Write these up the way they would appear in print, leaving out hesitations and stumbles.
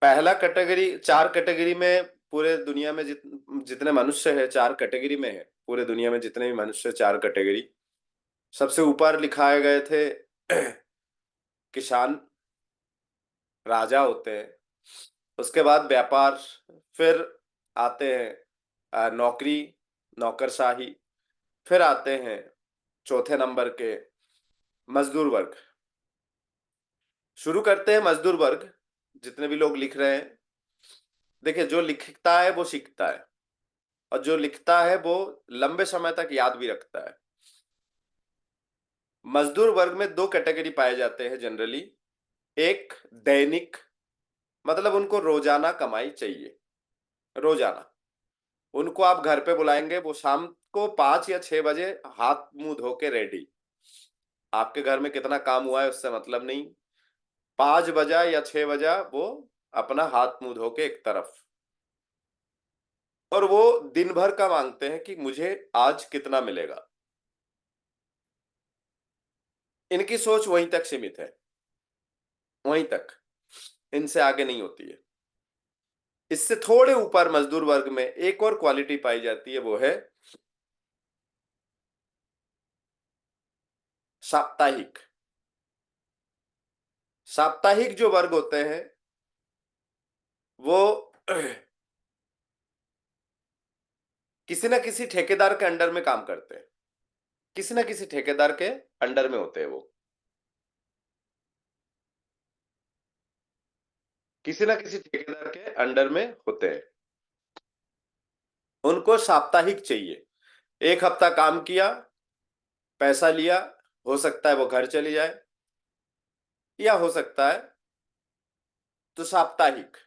पहला कैटेगरी, चार कैटेगरी में पूरे दुनिया में जितने मनुष्य है, चार कैटेगरी में है। पूरे दुनिया में जितने भी मनुष्य, चार कैटेगरी। सबसे ऊपर लिखाए गए थे किसान, राजा होते हैं। उसके बाद व्यापार, फिर आते हैं नौकरी, नौकरशाही। फिर आते हैं चौथे नंबर के मजदूर वर्ग। शुरू करते हैं मजदूर वर्ग। जितने भी लोग लिख रहे हैं, देखिए, जो लिखता है वो सीखता है, और जो लिखता है वो लंबे समय तक याद भी रखता है। मजदूर वर्ग में दो कैटेगरी पाए जाते हैं जनरली। एक दैनिक, मतलब उनको रोजाना कमाई चाहिए, रोजाना। उनको आप घर पे बुलाएंगे, वो शाम को 5 या 6 बजे हाथ मुंह धो के रेडी। आपके घर में कितना काम हुआ है उससे मतलब नहीं। 5 बजा या 6 बजा वो अपना हाथ मुंह धो के एक तरफ। और वो दिन भर का मांगते हैं कि मुझे आज कितना मिलेगा। इनकी सोच वहीं तक सीमित है, वहीं तक, इनसे आगे नहीं होती है। इससे थोड़े ऊपर मजदूर वर्ग में एक और क्वालिटी पाई जाती है, वो है साप्ताहिक। साप्ताहिक जो वर्ग होते हैं वो किसी ना किसी ठेकेदार के अंडर में काम करते हैं। किसी ना किसी ठेकेदार के अंडर में होते हैं वो। किसी ना किसी ठेकेदार के अंडर में होते हैं। उनको साप्ताहिक चाहिए। एक हफ्ता काम किया, पैसा लिया, हो सकता है वो घर चली जाए, या हो सकता है, तो साप्ताहिक।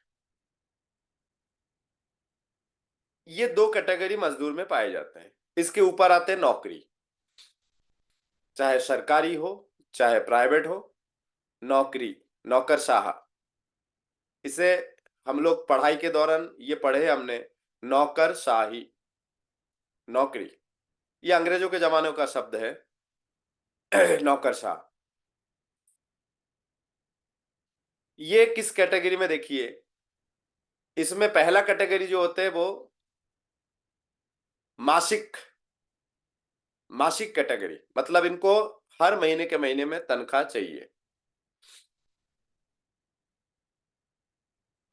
ये दो कैटेगरी मजदूर में पाए जाते हैं। इसके ऊपर आते हैं नौकरी। चाहे सरकारी हो, चाहे प्राइवेट हो, नौकरी, नौकरशाह। इसे हम लोग पढ़ाई के दौरान ये पढ़े हमने, नौकरशाही, नौकरी। ये अंग्रेजों के जमाने का शब्द है, नौकरशाह। ये किस कैटेगरी में, देखिए, इसमें पहला कैटेगरी जो होते हैं वो मासिक, मासिक कैटेगरी, मतलब इनको हर महीने के महीने में तनख्वाह चाहिए।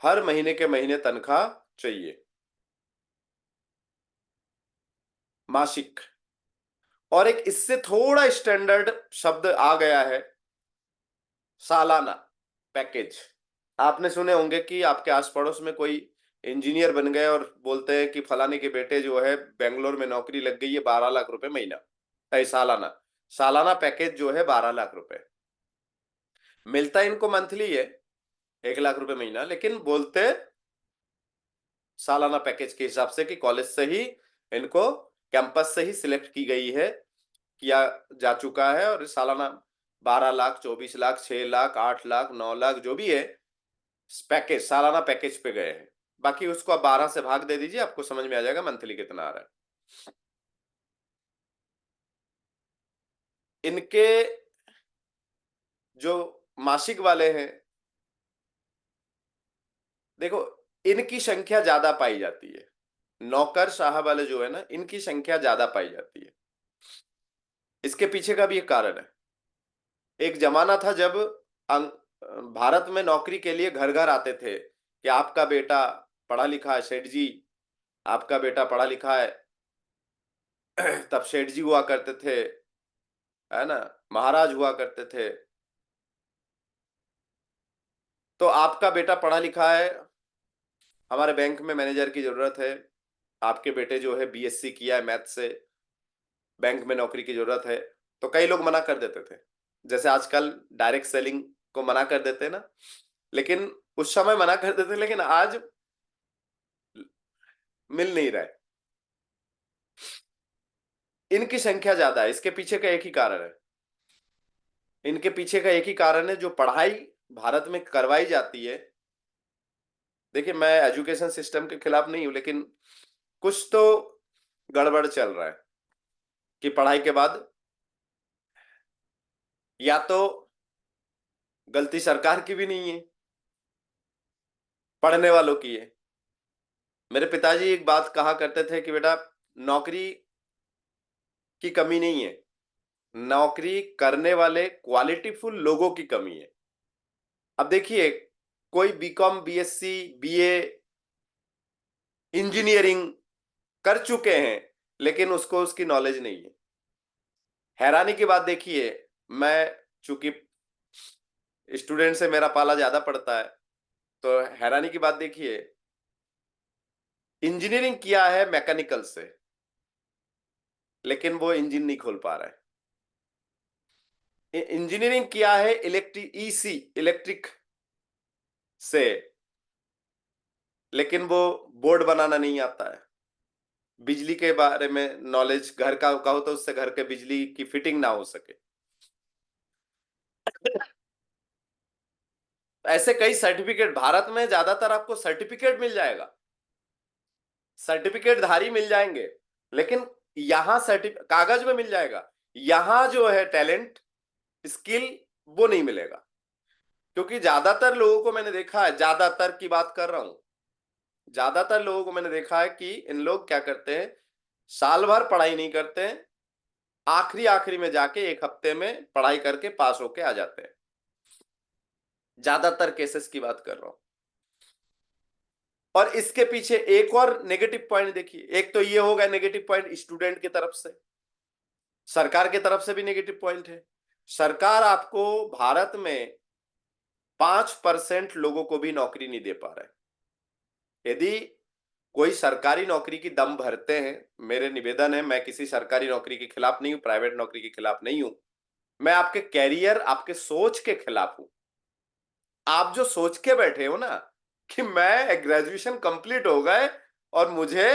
हर महीने के महीने तनख्वाह चाहिए, मासिक। और एक इससे थोड़ा स्टैंडर्ड शब्द आ गया है, सालाना पैकेज। आपने सुने होंगे कि आपके आस पड़ोस में कोई इंजीनियर बन गए और बोलते हैं कि फलाने के बेटे जो है बेंगलोर में नौकरी लग गई है, 12 लाख रुपए महीना है, सालाना। सालाना पैकेज जो है 12 लाख रुपए मिलता है इनको, मंथली है 1 लाख रुपए महीना, लेकिन बोलते सालाना पैकेज के हिसाब से कि कॉलेज से ही इनको, कैंपस से ही सिलेक्ट की गई है, किया जा चुका है, और सालाना 12 लाख, 24 लाख, 6 लाख, 8 लाख, 9 लाख, जो भी है, पैकेज, सालाना पैकेज पे गए हैं। बाकी उसको आप 12 से भाग दे दीजिए, आपको समझ में आ जाएगा मंथली कितना आ रहा है। इनके जो मासिक वाले हैं, देखो, इनकी संख्या ज्यादा पाई जाती है। नौकर साहब वाले जो है ना, इनकी संख्या ज्यादा पाई जाती है। इसके पीछे का भी एक कारण है। एक जमाना था जब भारत में नौकरी के लिए घर घर आते थे कि आपका बेटा पढ़ा लिखा है सेठ जी, आपका बेटा पढ़ा लिखा है। तब सेठ जी हुआ करते थे, है ना, महाराज हुआ करते थे। तो आपका बेटा पढ़ा लिखा है, हमारे बैंक में मैनेजर की जरूरत है। आपके बेटे जो है बीएससी किया है मैथ से, बैंक में नौकरी की जरूरत है। तो कई लोग मना कर देते थे, जैसे आजकल डायरेक्ट सेलिंग को मना कर देते हैं ना। लेकिन उस समय मना कर देते, लेकिन आज मिल नहीं रहा है। इनकी संख्या ज्यादा है, इसके पीछे का एक ही कारण है। इनके पीछे का एक ही कारण है, जो पढ़ाई भारत में करवाई जाती है। देखिए, मैं एजुकेशन सिस्टम के खिलाफ नहीं हूं, लेकिन कुछ तो गड़बड़ चल रहा है कि पढ़ाई के बाद, या तो गलती सरकार की भी नहीं है, पढ़ने वालों की है। मेरे पिताजी एक बात कहा करते थे कि बेटा, नौकरी की कमी नहीं है, नौकरी करने वाले क्वालिटीफुल लोगों की कमी है। अब देखिए, कोई बीकॉम, बीएससी, बीए, इंजीनियरिंग कर चुके हैं, लेकिन उसको उसकी नॉलेज नहीं है। हैरानी की बात देखिए, मैं चूंकि स्टूडेंट से मेरा पाला ज्यादा पड़ता है, तो हैरानी की बात देखिए, इंजीनियरिंग किया है मैकेनिकल से, लेकिन वो इंजन नहीं खोल पा रहा है। इंजीनियरिंग किया है इलेक्ट्रिक से, लेकिन वो बोर्ड बनाना नहीं आता है। बिजली के बारे में नॉलेज घर का कहो तो उससे घर के बिजली की फिटिंग ना हो सके। ऐसे कई सर्टिफिकेट भारत में, ज्यादातर आपको सर्टिफिकेट मिल जाएगा, सर्टिफिकेट धारी मिल जाएंगे, लेकिन यहां सर्टिफिकेट कागज में मिल जाएगा, यहां जो है टैलेंट, स्किल, वो नहीं मिलेगा। क्योंकि ज्यादातर लोगों को मैंने देखा है, ज्यादातर की बात कर रहा हूं, ज्यादातर लोगों को मैंने देखा है कि इन लोग क्या करते हैं, साल भर पढ़ाई नहीं करते हैं, आखिरी आखिरी में जाके एक हफ्ते में पढ़ाई करके पास होके आ जाते हैं। ज्यादातर केसेस की बात कर रहा हूं। और इसके पीछे एक और नेगेटिव पॉइंट देखिए, एक तो ये होगा नेगेटिव पॉइंट स्टूडेंट की तरफ से, सरकार की तरफ से भी नेगेटिव पॉइंट है। सरकार आपको भारत में 5% लोगों को भी नौकरी नहीं दे पा रहा है। यदि कोई सरकारी नौकरी की दम भरते हैं, मेरे निवेदन है, मैं किसी सरकारी नौकरी के खिलाफ नहीं हूं, प्राइवेट नौकरी के खिलाफ नहीं हूं, मैं आपके कैरियर, आपके सोच के खिलाफ हूं। आप जो सोच के बैठे हो ना कि मैं ग्रेजुएशन कंप्लीट हो गए और मुझे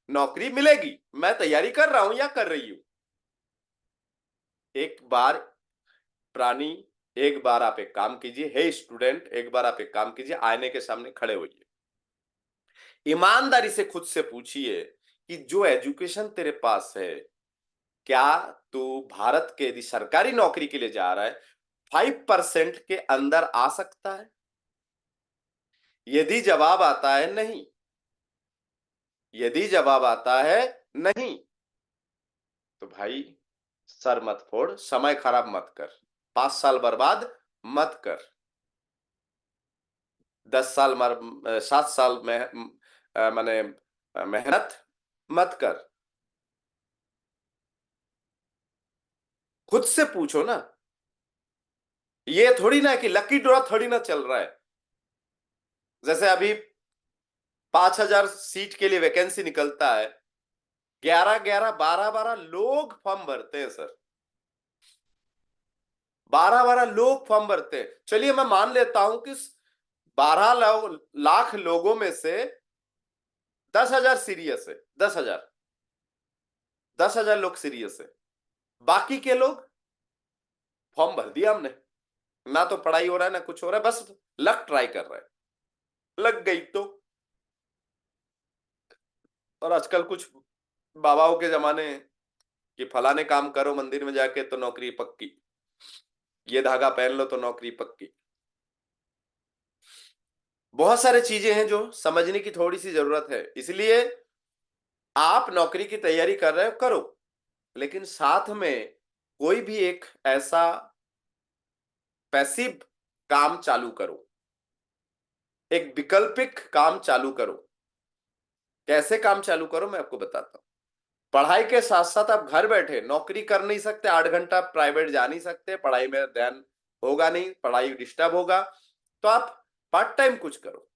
नौकरी मिलेगी, मैं तैयारी कर रहा हूं या कर रही हूं, एक बार प्राणी, एक बार आप एक काम कीजिए, हे स्टूडेंट, एक बार आप एक काम कीजिए, आईने के सामने खड़े होइए, ईमानदारी से खुद से पूछिए कि जो एजुकेशन तेरे पास है, क्या तू भारत के यदि सरकारी नौकरी के लिए जा रहा है 5% के अंदर आ सकता है? यदि जवाब आता है नहीं, यदि जवाब आता है नहीं, तो भाई सर मत फोड़, समय खराब मत कर, 5 साल बर्बाद मत कर, 10 साल 7 साल में माने मेहनत मत कर। खुद से पूछो ना, ये थोड़ी ना कि लकी ड्रॉ थोड़ी ना चल रहा है। जैसे अभी 5,000 सीट के लिए वैकेंसी निकलता है, 11-11, 12-12 लोग फॉर्म भरते हैं सर, 12-12 लोग फॉर्म भरते हैं। चलिए मैं मान लेता हूं कि 12 लाख लोगों में से 10,000 सीरियस है, 10,000, 10,000 लोग सीरियस है, बाकी के लोग फॉर्म भर दिया हमने, ना तो पढ़ाई हो रहा है ना कुछ हो रहा है, बस लक ट्राई कर रहा है, लग गई तो। और आजकल कुछ बाबाओं के जमाने हैं कि फलाने काम करो मंदिर में जाके तो नौकरी पक्की, ये धागा पहन लो तो नौकरी पक्की। बहुत सारे चीजें हैं जो समझने की थोड़ी सी जरूरत है। इसलिए आप नौकरी की तैयारी कर रहे हो, करो, लेकिन साथ में कोई भी एक ऐसा पैसिव काम चालू करो, एक वैकल्पिक काम चालू करो। कैसे काम चालू करो मैं आपको बताता हूं। पढ़ाई के साथ साथ आप घर बैठे नौकरी कर नहीं सकते, 8 घंटा प्राइवेट जा नहीं सकते, पढ़ाई में ध्यान होगा नहीं, पढ़ाई डिस्टर्ब होगा, तो आप पार्ट टाइम कुछ करो।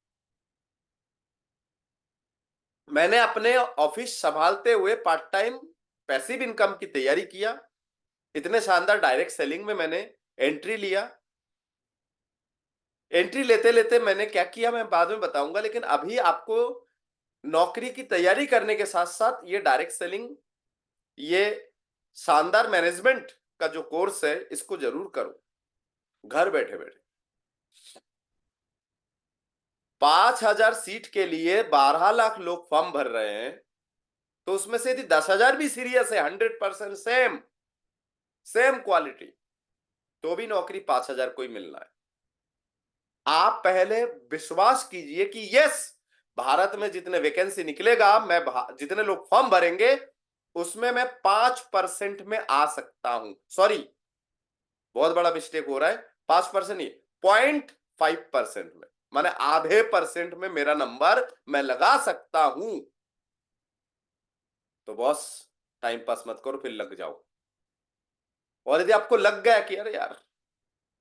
मैंने अपने ऑफिस संभालते हुए पार्ट टाइम पैसिव इनकम की तैयारी किया, इतने शानदार डायरेक्ट सेलिंग में मैंने एंट्री लिया। एंट्री लेते लेते मैंने क्या किया मैं बाद में बताऊंगा, लेकिन अभी आपको नौकरी की तैयारी करने के साथ साथ ये डायरेक्ट सेलिंग, ये शानदार मैनेजमेंट का जो कोर्स है, इसको जरूर करो घर बैठे बैठे। 5,000 सीट के लिए 12 लाख लोग फॉर्म भर रहे हैं, तो उसमें से यदि 10,000 भी सीरियस है, 100% सेम सेम क्वालिटी, तो भी नौकरी 5,000 को ही मिलना है। आप पहले विश्वास कीजिए कि यस, भारत में जितने वैकेंसी निकलेगा, मैं जितने लोग फॉर्म भरेंगे उसमें मैं 5% में आ सकता हूं। सॉरी, बहुत बड़ा मिस्टेक हो रहा है, 5% नहीं, 0.5% में, माने आधे परसेंट में मेरा नंबर मैं लगा सकता हूं। तो बॉस, टाइम पास मत करो, फिर लग जाओ। और यदि आपको लग गया कि अरे यार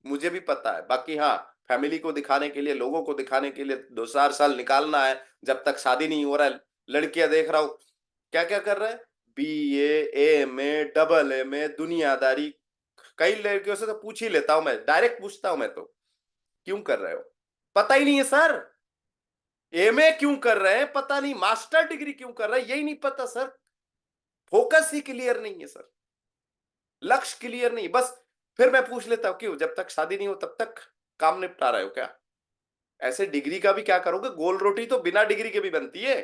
मुझे भी पता है, बाकी हाँ, फैमिली को दिखाने के लिए, लोगों को दिखाने के लिए 2-4 साल निकालना है, जब तक शादी नहीं हो रहा है। लड़कियां देख रहा हूं क्या क्या कर रहे हैं, BA, MA, AA में दुनियादारी। कई लड़कियों से तो पूछ ही लेता हूं मैं, डायरेक्ट पूछता हूं मैं तो, क्यों कर रहे हो? पता ही नहीं है सर। MA क्यों कर रहे हैं पता नहीं, मास्टर डिग्री क्यों कर रहे हैं यही नहीं पता सर। फोकस ही क्लियर नहीं है सर, लक्ष्य क्लियर नहीं, बस। फिर मैं पूछ लेता हूं, क्यों जब तक शादी नहीं हो तब तक काम निपटा रहे हो क्या? ऐसे डिग्री का भी क्या करोगे? गोल रोटी तो बिना डिग्री के भी बनती है।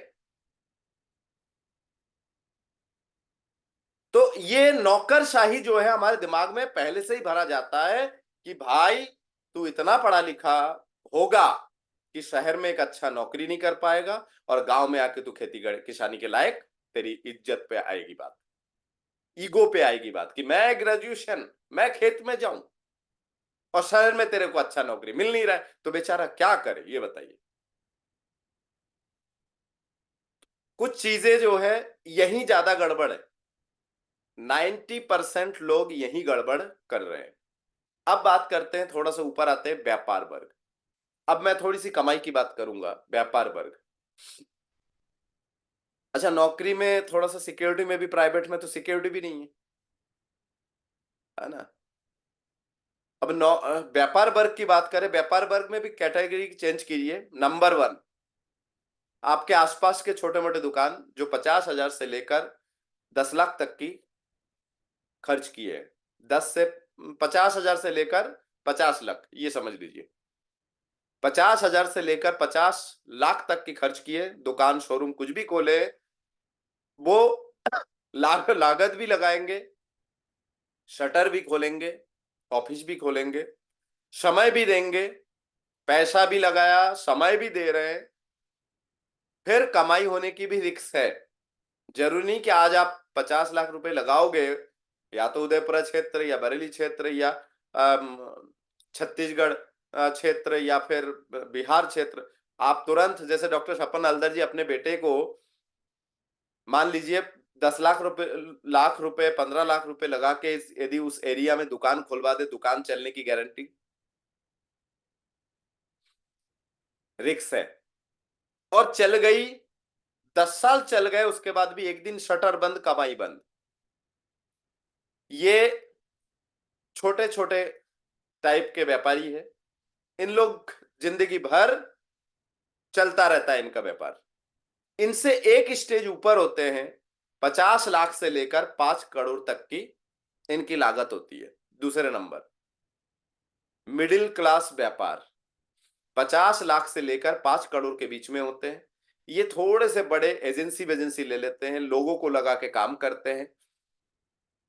तो ये नौकरशाही जो है हमारे दिमाग में पहले से ही भरा जाता है कि भाई तू इतना पढ़ा लिखा होगा कि शहर में एक अच्छा नौकरी नहीं कर पाएगा, और गांव में आके तू खेती किसानी के लायक, तेरी इज्जत पे आएगी बात, ईगो पे आएगी बात कि मैं ग्रेजुएशन, मैं खेत में जाऊं, और शहर में तेरे को अच्छा नौकरी मिल नहीं रहा है, तो बेचारा क्या करे ये बताइए। कुछ चीजें जो है यही ज्यादा गड़बड़ है, 90% लोग यही गड़बड़ कर रहे हैं। अब बात करते हैं, थोड़ा सा ऊपर आते हैं, व्यापार वर्ग। अब मैं थोड़ी सी कमाई की बात करूंगा, व्यापार वर्ग। अच्छा, नौकरी में थोड़ा सा सिक्योरिटी में भी, प्राइवेट में तो सिक्योरिटी भी नहीं है ना। अब व्यापार वर्ग की बात करें, व्यापार वर्ग में भी कैटेगरी चेंज कीजिए। नंबर 1, आपके आसपास के छोटे मोटे दुकान जो 50,000 से लेकर 10 लाख तक की खर्च किए, 50,000 से लेकर 50 लाख, ये समझ लीजिए। 50,000 से लेकर 50 लाख तक की खर्च किए, दुकान शोरूम कुछ भी खोले, वो लागत भी लगाएंगे, शटर भी खोलेंगे, ऑफिस भी खोलेंगे, समय भी देंगे, पैसा भी लगाया, समय भी दे रहे हैं, फिर कमाई होने की भी रिस्क है। जरूरी नहीं कि आज आप 50 लाख रुपए लगाओगे, या तो उदयपुरा क्षेत्र या बरेली क्षेत्र या छत्तीसगढ़ क्षेत्र या फिर बिहार क्षेत्र, आप तुरंत, जैसे डॉक्टर स्वपन हल्दर जी अपने बेटे को, मान लीजिए 10 लाख रुपए, 1 लाख रुपए, 15 लाख रुपए लगा के यदि उस एरिया में दुकान खुलवा दे, दुकान चलने की गारंटी, रिक्स है। और चल गई, 10 साल चल गए, उसके बाद भी एक दिन शटर बंद, कमाई बंद। ये छोटे छोटे टाइप के व्यापारी है, इन लोग जिंदगी भर चलता रहता है इनका व्यापार। इनसे एक स्टेज ऊपर होते हैं, 50 लाख से लेकर 5 करोड़ तक की इनकी लागत होती है। दूसरे नंबर, मिडिल क्लास व्यापार, 50 लाख से लेकर 5 करोड़ के बीच में होते हैं। ये थोड़े से बड़े एजेंसी वेजेंसी ले लेते हैं, लोगों को लगा के काम करते हैं।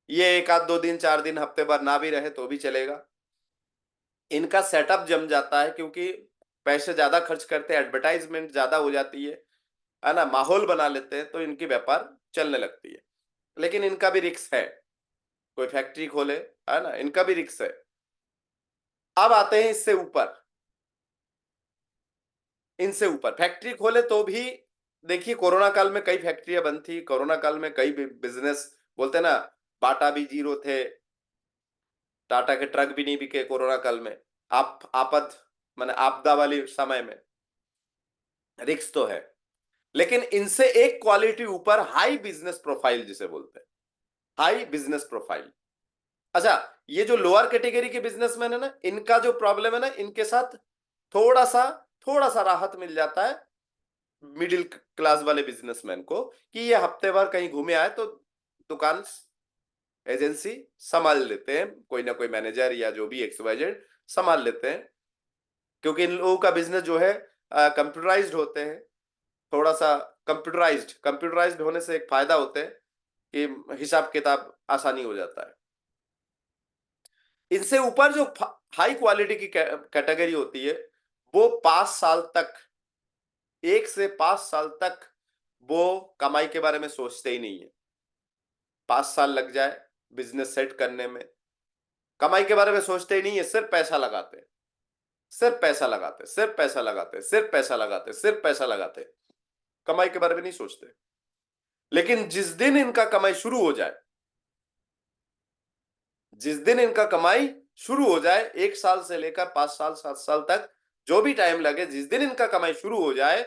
ये एक आध 2 दिन 4 दिन हफ्ते भर ना भी रहे तो भी चलेगा। इनका सेटअप जम जाता है, क्योंकि पैसे ज्यादा खर्च करते हैं, एडवर्टाइजमेंट ज्यादा हो जाती है ना, माहौल बना लेते हैं, तो इनकी व्यापार चलने लगती है। लेकिन इनका भी रिस्क है, कोई फैक्ट्री खोले, है ना, इनका भी रिस्क है। अब आते हैं इससे ऊपर, इनसे ऊपर फैक्ट्री खोले तो भी, देखिए कोरोना काल में कई फैक्ट्रियां बंद थी, कोरोना काल में कई बिजनेस, बोलते ना, बाटा भी जीरो थे, टाटा के ट्रक भी नहीं बिके कोरोना काल में। आप आपद, माने आपदा वाली समय में रिस्क तो है, लेकिन इनसे एक क्वालिटी ऊपर हाई बिजनेस प्रोफाइल जिसे बोलते हैं, हाई बिजनेस प्रोफाइल। अच्छा, ये जो लोअर कैटेगरी के बिजनेसमैन है ना, इनका जो प्रॉब्लम है ना, इनके साथ थोड़ा सा थोड़ा सा राहत मिल जाता है मिडिल क्लास वाले बिजनेसमैन को, कि ये हफ्ते भर कहीं घूमे आए तो दुकान, एजेंसी संभाल लेते हैं, कोई ना कोई मैनेजर या जो भी XYZ संभाल लेते हैं, क्योंकि इन लोगों का बिजनेस जो है कंप्यूटराइज्ड होते हैं। थोड़ा सा कंप्यूटराइज्ड होने से एक फायदा होता है कि हिसाब किताब आसानी हो जाता है। इनसे ऊपर जो हाई क्वालिटी की कैटेगरी होती है, वो 5 साल तक, 1 से 5 साल तक वो कमाई के बारे में सोचते ही नहीं है। 5 साल लग जाए बिजनेस सेट करने में, कमाई के बारे में सोचते ही नहीं है, सिर्फ पैसा लगाते हैं, सिर्फ पैसा लगाते, सिर्फ पैसा लगाते, सिर्फ पैसा लगाते, सिर्फ पैसा लगाते, कमाई के बारे में नहीं सोचते। लेकिन जिस दिन इनका कमाई शुरू हो जाए, जिस दिन इनका कमाई शुरू हो जाए, 1 साल से लेकर 5 साल 7 साल तक जो भी टाइम लगे, जिस दिन इनका कमाई शुरू हो जाए,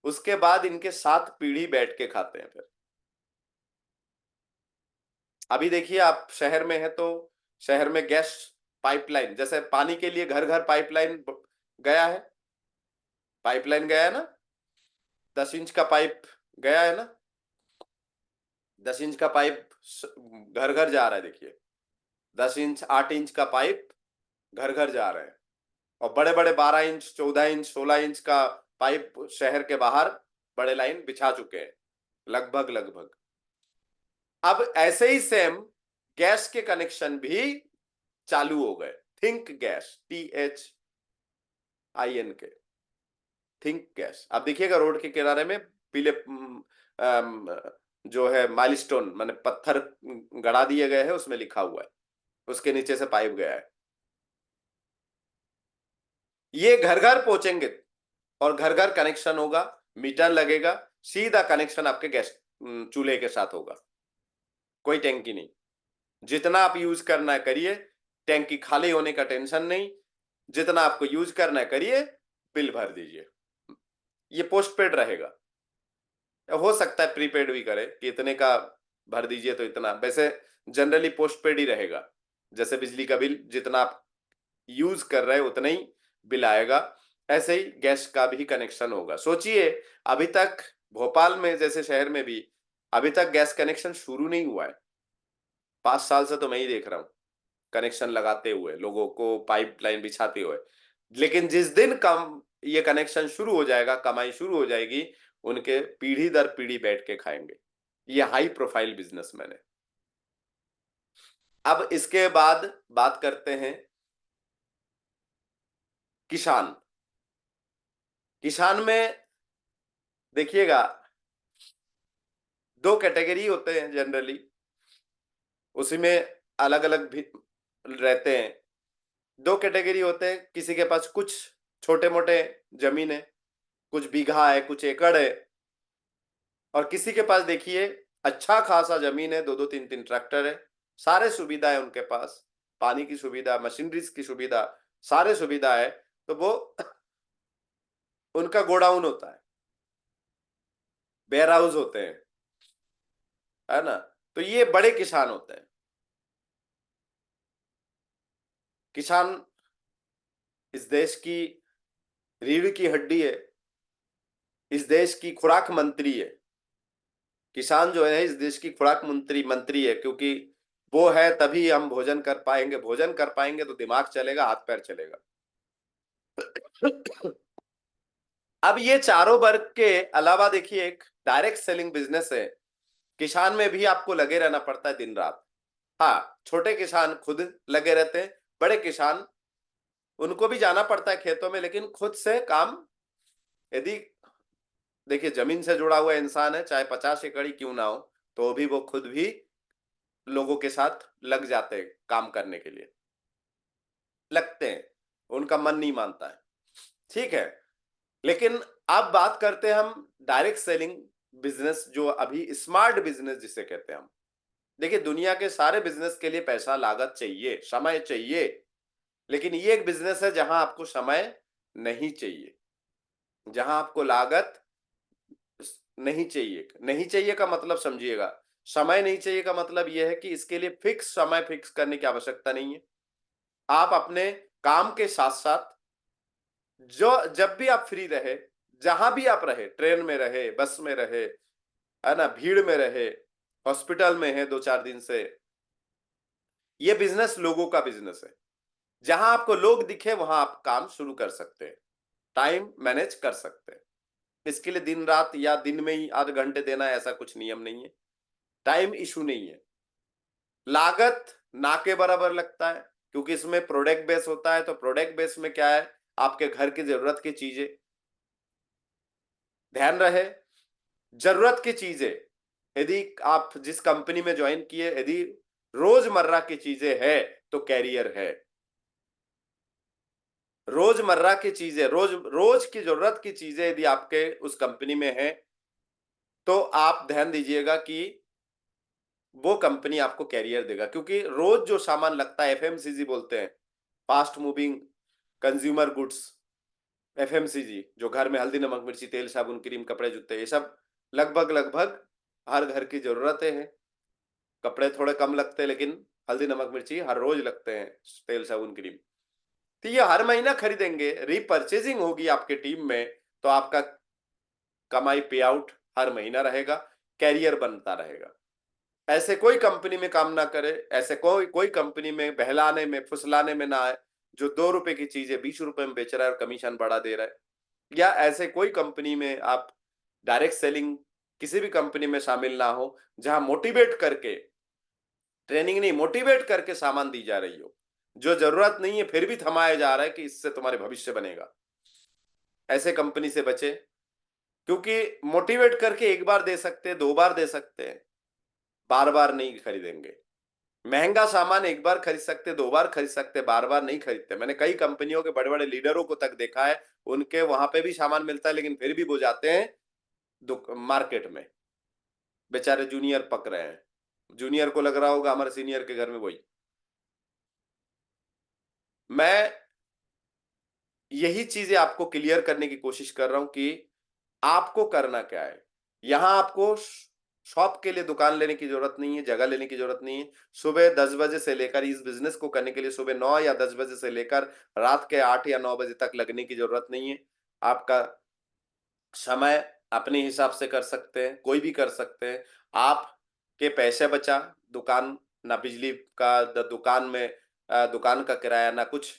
उसके बाद इनके 7 पीढ़ी बैठ के खाते हैं। फिर अभी देखिए, आप शहर में है तो शहर में गैस पाइपलाइन, जैसे पानी के लिए घर घर पाइपलाइन गया है, पाइपलाइन गया है ना, 10 इंच का पाइप गया है ना, 10 इंच का पाइप घर घर जा रहा है। देखिए 10 इंच 8 इंच का पाइप घर घर जा रहे हैं, और बड़े बड़े 12 इंच 14 इंच 16 इंच का पाइप शहर के बाहर बड़े लाइन बिछा चुके हैं, लगभग लगभग। अब ऐसे ही सेम गैस के कनेक्शन भी चालू हो गए। Think gas, THINK, think gas. अब देखिएगा रोड के किनारे में पीले जो है माइलस्टोन, माने पत्थर गड़ा दिए गए हैं, उसमें लिखा हुआ है, उसके नीचे से पाइप गया है। ये घर घर पहुंचेंगे और घर घर कनेक्शन होगा, मीटर लगेगा, सीधा कनेक्शन आपके गैस चूल्हे के साथ होगा, कोई टैंकी नहीं। जितना आप यूज करना है करिए, टैंकी खाली होने का टेंशन नहीं, जितना आपको यूज करना है करिए, बिल भर दीजिए। ये पोस्ट पेड रहेगा, हो सकता है प्रीपेड भी करे कि इतने का भर दीजिए तो इतना, वैसे जनरली पोस्ट पेड ही रहेगा। जैसे बिजली का बिल जितना आप यूज कर रहे हैं उतना ही बिल आएगा, ऐसे ही गैस का भी कनेक्शन होगा। सोचिए, अभी तक भोपाल में जैसे शहर में भी अभी तक गैस कनेक्शन शुरू नहीं हुआ है। 5 साल से तो मैं ही देख रहा हूं कनेक्शन लगाते हुए, लोगों को पाइपलाइन बिछाते हुए। लेकिन जिस दिन कम ये कनेक्शन शुरू हो जाएगा, कमाई शुरू हो जाएगी, उनके पीढ़ी दर पीढ़ी बैठ के खाएंगे। ये हाई प्रोफाइल बिजनेसमैन है। अब इसके बाद बात करते हैं किसान। किसान में देखिएगा 2 कैटेगरी होते हैं जनरली, उसी में अलग अलग भी रहते हैं। 2 कैटेगरी होते हैं, किसी के पास कुछ छोटे मोटे जमीन है, कुछ बीघा है, कुछ एकड़ है, और किसी के पास देखिए अच्छा खासा जमीन है, 2-2 3-3 ट्रैक्टर है, सारे सुविधा है उनके पास, पानी की सुविधा, मशीनरीज की सुविधा, सारे सुविधा है। तो वो उनका गोडाउन होता है, वेयर हाउस होते हैं, है ना। तो ये बड़े किसान होते हैं। किसान इस देश की रीढ़ की हड्डी है, इस देश की खुराक मंत्री है। किसान जो है इस देश की खुराक मंत्री है, क्योंकि वो है तभी हम भोजन कर पाएंगे, भोजन कर पाएंगे तो दिमाग चलेगा, हाथ पैर चलेगा। अब ये चारों वर्ग के अलावा देखिए एक डायरेक्ट सेलिंग बिजनेस है। किसान में भी आपको लगे रहना पड़ता है दिन रात। हाँ, छोटे किसान खुद लगे रहते हैं, बड़े किसान उनको भी जाना पड़ता है खेतों में, लेकिन खुद से काम, यदि देखिए जमीन से जुड़ा हुआ इंसान है, चाहे 50 एकड़ ही क्यों ना हो, तो भी वो खुद भी लोगों के साथ लग जाते हैं, काम करने के लिए लगते हैं, उनका मन नहीं मानता है, ठीक है। लेकिन अब बात करते हैं हम डायरेक्ट सेलिंग बिजनेस, जो अभी स्मार्ट बिजनेस जिसे कहते हैं हम। देखिए दुनिया के सारे बिजनेस के लिए पैसा लागत चाहिए, समय चाहिए, लेकिन ये एक बिजनेस है जहां आपको समय नहीं चाहिए, जहां आपको लागत नहीं चाहिए। नहीं चाहिए का मतलब समझिएगा, समय नहीं चाहिए का मतलब यह है कि इसके लिए फिक्स समय फिक्स करने की आवश्यकता नहीं है। आप अपने काम के साथ साथ जो जब भी आप फ्री रहे, जहां भी आप रहे, ट्रेन में रहे, बस में रहे, है ना, भीड़ में रहे, हॉस्पिटल में है 2-4 दिन से, ये बिजनेस लोगों का बिजनेस है। जहां आपको लोग दिखे वहां आप काम शुरू कर सकते हैं, टाइम मैनेज कर सकते हैं। इसके लिए दिन रात या दिन में ही आधे घंटे देना है ऐसा कुछ नियम नहीं है, टाइम इशू नहीं है। लागत ना के बराबर लगता है, क्योंकि इसमें प्रोडक्ट बेस होता है, तो प्रोडक्ट बेस में क्या है, आपके घर की जरूरत की चीजें। ध्यान रहे, जरूरत की चीजें। यदि आप जिस कंपनी में ज्वाइन किए, यदि रोजमर्रा की चीजें है तो कैरियर है। रोजमर्रा की चीजें, रोज रोज की जरूरत की चीजें यदि आपके उस कंपनी में है, तो आप ध्यान दीजिएगा कि वो कंपनी आपको कैरियर देगा। क्योंकि रोज जो सामान लगता है, एफएमसीजी बोलते हैं, fast moving consumer goods, FMCG, जो घर में हल्दी नमक मिर्ची तेल साबुन क्रीम कपड़े जूते, ये सब लगभग लगभग हर घर की जरूरतें हैं। कपड़े थोड़े कम लगते हैं, लेकिन हल्दी नमक मिर्ची हर रोज लगते हैं, तेल साबुन क्रीम। तो ये हर महीना खरीदेंगे, रीपर्चेजिंग होगी आपके टीम में, तो आपका कमाई पे आउट हर महीना रहेगा, कैरियर बनता रहेगा। ऐसे कोई कंपनी में काम ना करे, ऐसे कोई कोई कंपनी में बहलाने में फुसलाने में ना आए, जो 2 रुपए की चीजें 20 रुपए में बेच रहा है और कमीशन बढ़ा दे रहा है। या ऐसे कोई कंपनी में आप डायरेक्ट सेलिंग किसी भी कंपनी में शामिल ना हो, जहां मोटिवेट करके, ट्रेनिंग नहीं, मोटिवेट करके सामान दी जा रही हो, जो जरूरत नहीं है फिर भी थमाया जा रहा है कि इससे तुम्हारे भविष्य बनेगा। ऐसे कंपनी से बचे। क्योंकि मोटिवेट करके एक बार दे सकते हैं, 2 बार दे सकते हैं, बार बार नहीं खरीदेंगे। महंगा सामान एक बार खरीद सकते, 2 बार खरीद सकते, बार बार नहीं खरीदते। मैंने कई कंपनियों के बड़े बड़े लीडरों को तक देखा है, उनके वहां पे भी सामान मिलता है, लेकिन फिर भी वो जाते हैं मार्केट में। बेचारे जूनियर पक रहे हैं, जूनियर को लग रहा होगा हमारे सीनियर के घर में वही। मैं यही चीजें आपको क्लियर करने की कोशिश कर रहा हूं कि आपको करना क्या है। यहां आपको शॉप के लिए दुकान लेने की जरूरत नहीं है, जगह लेने की जरूरत नहीं है। सुबह 10 बजे से लेकर, इस बिजनेस को करने के लिए सुबह 9 या 10 बजे से लेकर रात के 8 या 9 बजे तक लगने की जरूरत नहीं है। आपका समय अपने हिसाब से कर सकते हैं, कोई भी कर सकते हैं। आपके पैसे बचा, दुकान ना बिजली का, दुकान में दुकान का किराया ना कुछ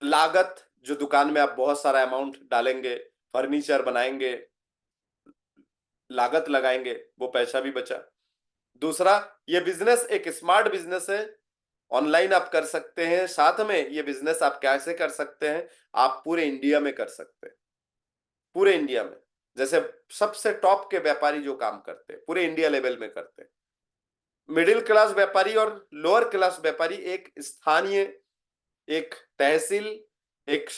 लागत, जो दुकान में आप बहुत सारा अमाउंट डालेंगे, फर्नीचर बनाएंगे, लागत लगाएंगे, वो पैसा भी बचा। दूसरा, ये बिजनेस एक स्मार्ट बिजनेस है, ऑनलाइन आप कर सकते हैं। साथ में ये बिजनेस आप कैसे कर सकते हैं, आप पूरे इंडिया में कर सकते हैं। पूरे इंडिया में, जैसे सबसे टॉप के व्यापारी जो काम करते हैं, पूरे इंडिया लेवल में करते हैं। मिडिल क्लास व्यापारी और लोअर क्लास व्यापारी एक स्थानीय, एक तहसील, एक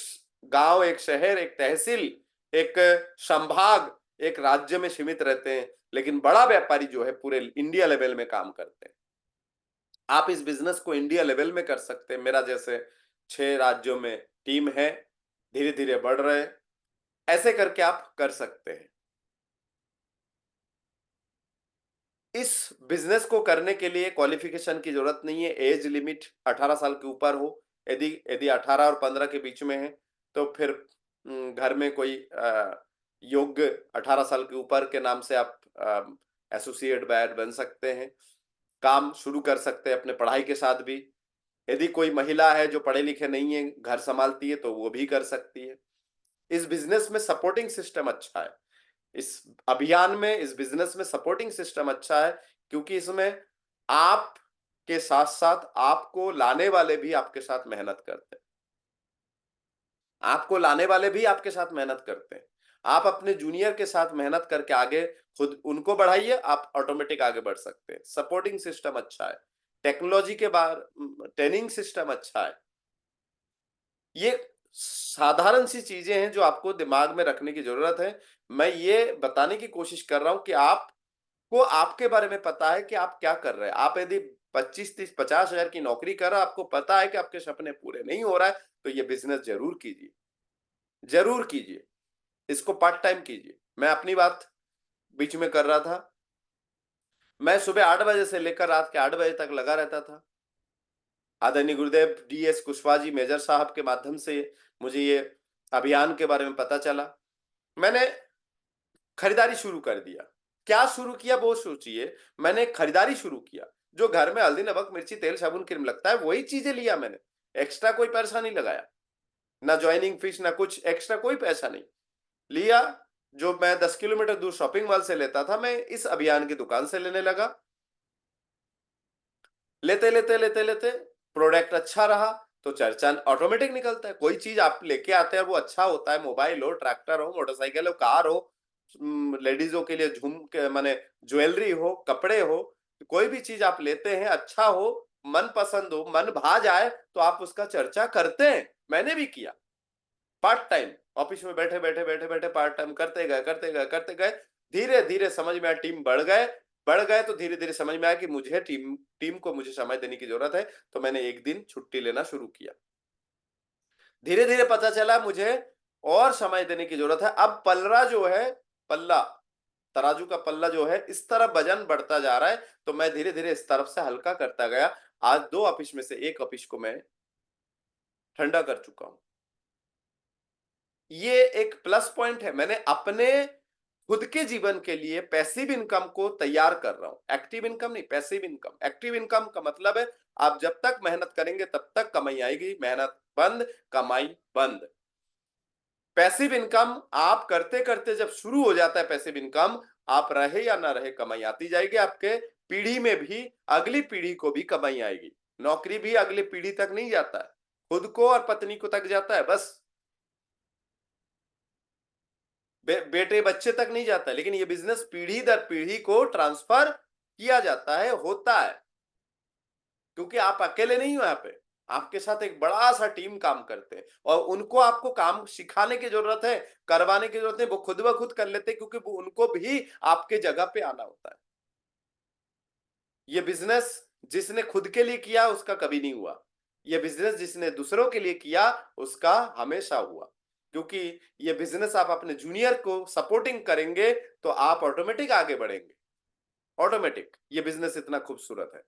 गांव, एक शहर, एक तहसील, एक संभाग, एक राज्य में सीमित रहते हैं। लेकिन बड़ा व्यापारी जो है पूरे इंडिया लेवल में काम करते हैं। आप इस बिजनेस को इंडिया लेवल में कर सकते हैं। मेरा जैसे 6 राज्यों में टीम है, धीरे धीरे बढ़ रहे हैं, ऐसे करके आप कर सकते हैं। इस बिजनेस को करने के लिए क्वालिफिकेशन की जरूरत नहीं है। एज लिमिट 18 साल के ऊपर हो। यदि यदि 18 और 15 के बीच में है, तो फिर घर में कोई योग्य 18 साल के ऊपर के नाम से आप एसोसिएट बैड बन सकते हैं, काम शुरू कर सकते हैं अपने पढ़ाई के साथ भी। यदि कोई महिला है जो पढ़े लिखे नहीं है, घर संभालती है, तो वो भी कर सकती है। इस बिजनेस में सपोर्टिंग सिस्टम अच्छा है। इस अभियान में, इस बिजनेस में सपोर्टिंग सिस्टम अच्छा है, क्योंकि इसमें आप के साथ साथ आपको लाने वाले भी आपके साथ मेहनत करते हैं। आपको लाने वाले भी आपके साथ मेहनत करते हैं। आप अपने जूनियर के साथ मेहनत करके आगे खुद उनको बढ़ाइए, आप ऑटोमेटिक आगे बढ़ सकते हैं। सपोर्टिंग सिस्टम अच्छा है, टेक्नोलॉजी के बार ट्रेनिंग सिस्टम अच्छा है। ये साधारण सी चीजें हैं जो आपको दिमाग में रखने की जरूरत है। मैं ये बताने की कोशिश कर रहा हूं कि आपको आपके बारे में पता है कि आप क्या कर रहे हैं। आप यदि 25, 30, 50 हजार की नौकरी कर रहे हैं, आपको पता है कि आपके सपने पूरे नहीं हो रहा है, तो ये बिजनेस जरूर कीजिए, जरूर कीजिए। इसको पार्ट टाइम कीजिए। मैं अपनी बात बीच में कर रहा था। मैं सुबह 8 बजे से लेकर रात के 8 बजे तक लगा रहता था। आदरणीय गुरुदेव DS कुशवाहा जी मेजर साहब के माध्यम से मुझे ये अभियान के बारे में पता चला। मैंने खरीदारी शुरू कर दिया। क्या शुरू किया वो सोचिए। मैंने खरीदारी शुरू किया, जो घर में हल्दी नमक मिर्ची तेल साबुन क्रीम लगता है वही चीजें लिया मैंने। एक्स्ट्रा कोई पैसा नहीं लगाया, ना ज्वाइनिंग फीस, ना कुछ एक्स्ट्रा कोई पैसा नहीं लिया। जो मैं 10 किलोमीटर दूर शॉपिंग मॉल से लेता था, मैं इस अभियान की दुकान से लेने लगा। लेते लेते लेते लेते प्रोडक्ट अच्छा रहा, तो चर्चा ऑटोमेटिक निकलता है। कोई चीज आप लेके आते हैं वो अच्छा होता है, मोबाइल हो, ट्रैक्टर हो, मोटरसाइकिल हो, कार हो, लेडीजों के लिए झुमके माने ज्वेलरी हो, कपड़े हो, कोई भी चीज आप लेते हैं अच्छा हो, मन पसंद हो, मन भा जाए तो आप उसका चर्चा करते हैं। मैंने भी किया। पार्ट टाइम ऑफिस में बैठे बैठे बैठे बैठे पार्ट टाइम करते गए करते गए करते गए, धीरे धीरे समझ में आया, टीम बढ़ गए तो धीरे धीरे समझ में आया कि मुझे टीम टीम को मुझे समय देने की जरूरत है। तो मैंने एक दिन छुट्टी लेना शुरू किया। धीरे धीरे पता चला मुझे और समय देने की जरूरत है। अब पलरा जो है, पल्ला, तराजू का पल्ला जो है, इस तरफ वजन बढ़ता जा रहा है। तो मैं धीरे धीरे इस तरफ से हल्का करता गया। आज 2 ऑफिस में से एक ऑफिस को मैं ठंडा कर चुका हूं। ये एक प्लस पॉइंट है। मैंने अपने खुद के जीवन के लिए पैसिव इनकम को तैयार कर रहा हूं। एक्टिव इनकम नहीं, पैसिव इनकम। एक्टिव इनकम का मतलब है आप जब तक मेहनत करेंगे तब तक कमाई आएगी, मेहनत बंद कमाई बंद। पैसिव इनकम आप करते करते जब शुरू हो जाता है पैसिव इनकम, आप रहे या ना रहे कमाई आती जाएगी। आपके पीढ़ी में भी, अगली पीढ़ी को भी कमाई आएगी। नौकरी भी अगली पीढ़ी तक नहीं जाता है, खुद को और पत्नी को तक जाता है बस। बेटे बच्चे तक नहीं जाता है। लेकिन ये बिजनेस पीढ़ी दर पीढ़ी को ट्रांसफर किया जाता है, होता है। क्योंकि आप अकेले नहीं हो यहाँ पे, आपके साथ एक बड़ा सा टीम काम करते हैं और उनको आपको काम सिखाने की जरूरत है, करवाने की जरूरत है। वो खुद ब खुद कर लेते हैं क्योंकि उनको भी आपके जगह पे आना होता है। ये बिजनेस जिसने खुद के लिए किया उसका कभी नहीं हुआ। ये बिजनेस जिसने दूसरों के लिए किया उसका हमेशा हुआ। क्योंकि ये बिजनेस आप अपने जूनियर को सपोर्टिंग करेंगे तो आप ऑटोमेटिक आगे बढ़ेंगे। ऑटोमेटिक। ये बिजनेस इतना खूबसूरत है।